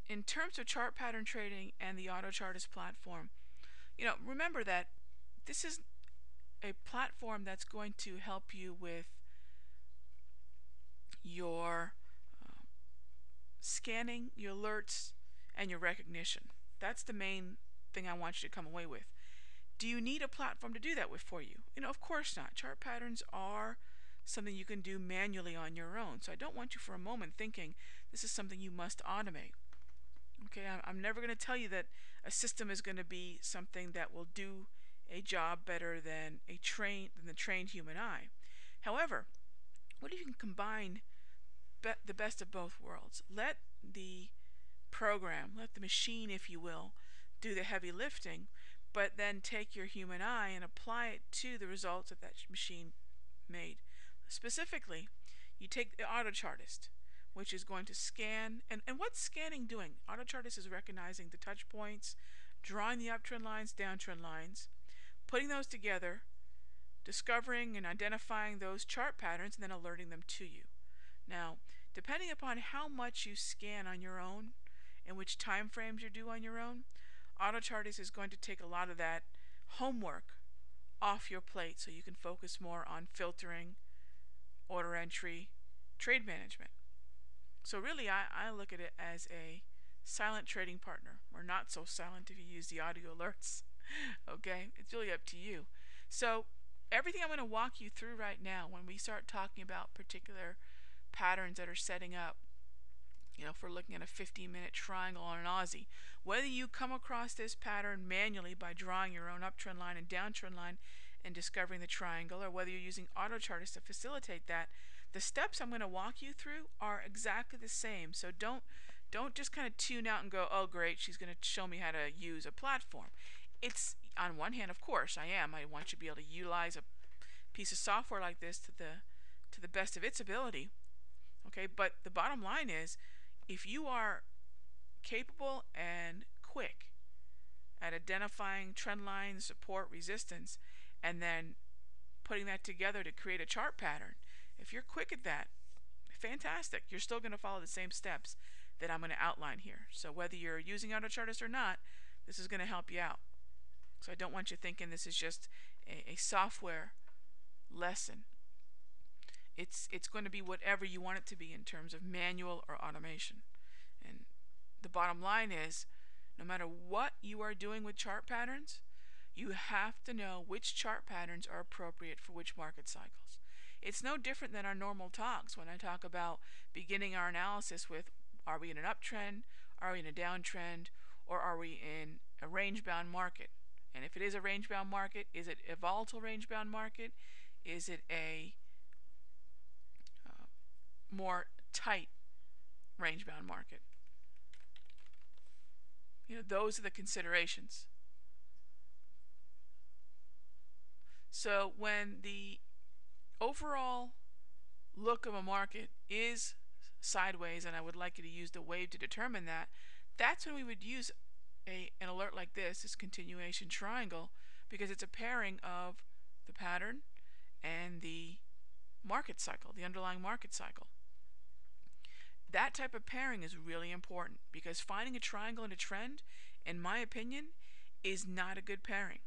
in terms of chart pattern trading and the Autochartist platform, remember that this is a platform that's going to help you with your scanning, your alerts, and your recognition. That's the main thing I want you to come away with. Do you need a platform to do that with for you? Of course not. Chart patterns are something you can do manually on your own. So I don't want you for a moment thinking this is something you must automate. Okay, I'm never going to tell you that a system is going to be something that will do a job better than the trained human eye. However, what if you can combine the best of both worlds? Let the program, let the machine, if you will, do the heavy lifting, but then take your human eye and apply it to the results that machine made. Specifically, you take the Autochartist, which is going to scan, and what's scanning doing? Autochartist is recognizing the touch points, drawing the uptrend lines, downtrend lines, putting those together, discovering and identifying those chart patterns, and then alerting them to you. Now, depending upon how much you scan on your own and which time frames you do on your own, Autochartist is going to take a lot of that homework off your plate so you can focus more on filtering, order entry, trade management. So really, I look at it as a silent trading partner, or not so silent if you use the audio alerts. Okay, it's really up to you. So everything I'm going to walk you through right now, when we start talking about particular patterns that are setting up, if we're looking at a 15-minute triangle on an Aussie, whether you come across this pattern manually by drawing your own uptrend line and downtrend line and discovering the triangle, or whether you're using Autochartist to facilitate that, the steps I'm going to walk you through are exactly the same. So don't just kind of tune out and go, oh great, she's going to show me how to use a platform. It's, on one hand, of course, I want you to be able to utilize a piece of software like this to the best of its ability. Okay, but the bottom line is, if you are capable and quick at identifying trend lines, support, resistance, and then putting that together to create a chart pattern, if you're quick at that, fantastic. You're still going to follow the same steps that I'm going to outline here. So whether you're using Autochartist or not, this is going to help you out. So I don't want you thinking this is just a software lesson. It's going to be whatever you want it to be in terms of manual or automation. And the bottom line is, no matter what you are doing with chart patterns, you have to know which chart patterns are appropriate for which market cycles. It's no different than our normal talks when I talk about beginning our analysis with, are we in an uptrend, are we in a downtrend, or are we in a range-bound market? And if it is a range-bound market, is it a volatile range-bound market? Is it a more tight range-bound market? Those are the considerations. So when the overall look of a market is sideways, and I would like you to use the wave to determine that, that's when we would use an alert like this continuation triangle, because it's a pairing of the pattern and the market cycle, the underlying market cycle. That type of pairing is really important, because finding a triangle and a trend, in my opinion, is not a good pairing.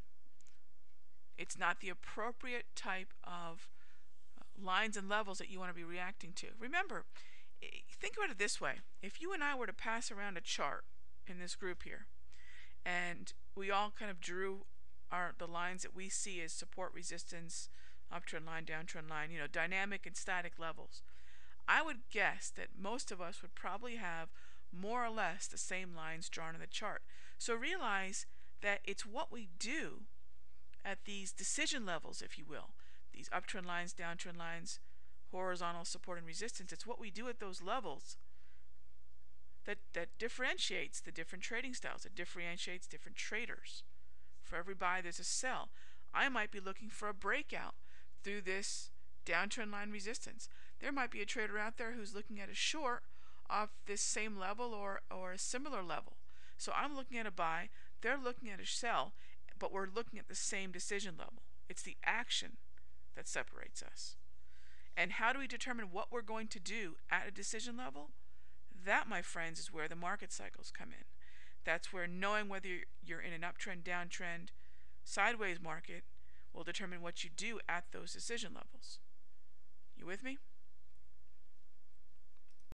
It's not the appropriate type of lines and levels that you want to be reacting to. Remember, think about it this way. If you and I were to pass around a chart in this group here, and we all kind of drew the lines that we see as support, resistance, uptrend line, downtrend line, dynamic and static levels, I would guess that most of us would probably have more or less the same lines drawn in the chart. So realize that it's what we do at these decision levels, if you will, these uptrend lines, downtrend lines, horizontal support and resistance, it's what we do at those levels that differentiates the different trading styles, it differentiates different traders. For every buy, there's a sell. I might be looking for a breakout through this downtrend line resistance. There might be a trader out there who's looking at a short off this same level or a similar level. So I'm looking at a buy, they're looking at a sell, but we're looking at the same decision level. It's the action that separates us. And how do we determine what we're going to do at a decision level? That, my friends, is where the market cycles come in. That's where knowing whether you're in an uptrend, downtrend, sideways market will determine what you do at those decision levels. You with me?